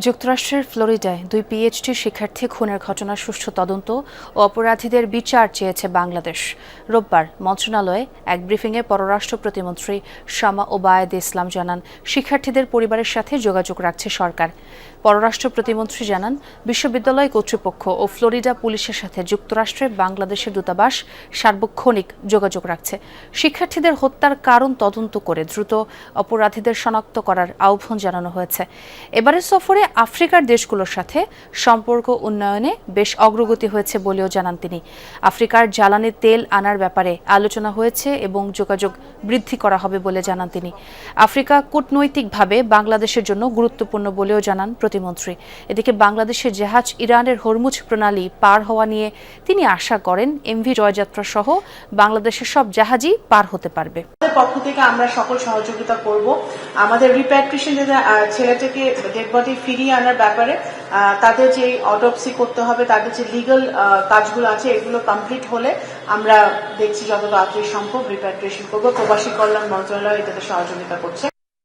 যুক্তরাষ্ট্রের ফ্লোরিডায় দুই পিএইচডি শিক্ষার্থী খুনের ঘটনার সুষ্ঠু তদন্ত ও অপরাধীদের বিচার চেয়েছে বাংলাদেশ। রোববার মন্ত্রণালয়ে এক ব্রিফিংয়ে পররাষ্ট্র প্রতিমন্ত্রী শামা ওবায়েদে ইসলাম জানান, শিক্ষার্থীদের পরিবারের সাথে যোগাযোগ রাখছে সরকার। পররাষ্ট্র প্রতিমন্ত্রী জানান, বিশ্ববিদ্যালয় কর্তৃপক্ষ ও ফ্লোরিডা পুলিশের সাথে যুক্তরাষ্ট্রে বাংলাদেশের দূতাবাস সার্বক্ষণিক যোগাযোগ রাখছে। শিক্ষার্থীদের হত্যার কারণ তদন্ত করে দ্রুত অপরাধীদের শনাক্ত করার আহ্বান জানানো হয়েছে। এবারের সফরে আফ্রিকার দেশগুলোর সাথে সম্পর্ক উন্নয়নে বেশ অগ্রগতি হয়েছে বলেও জানান তিনি। আফ্রিকার জ্বালানি তেল আনার ব্যাপারে আলোচনা হয়েছে এবং যোগাযোগ বৃদ্ধি করা হবে বলে জানান তিনি। আফ্রিকা কূটনৈতিকভাবে বাংলাদেশের জন্য গুরুত্বপূর্ণ বলেও জানান প্রতিমন্ত্রী। এদিকে বাংলাদেশের জাহাজ ইরানের হরমুজ প্রণালী পার হওয়া নিয়ে তিনি আশা করেন এমভি জয়যাত্রা সহ বাংলাদেশের সব জাহাজই পার হতে পারবে। পক্ষ থেকে আমরা সকল সহযোগিতা করব। আমাদের রিপ্যাট্রিয়েশন ছেলেটাকে ডেড বডি ফিরিয়ে আনার ব্যাপারে তাদের যে অটোপসি করতে হবে, তাদের যে লিগাল কাজগুলো আছে, এগুলো কমপ্লিট হলে আমরা দেখছি যত তাড়াতাড়ি সম্ভব রিপ্যাট্রিয়েশন করবো। প্রবাসী কল্যাণ মন্ত্রণালয় এটাতে সহযোগিতা করছে।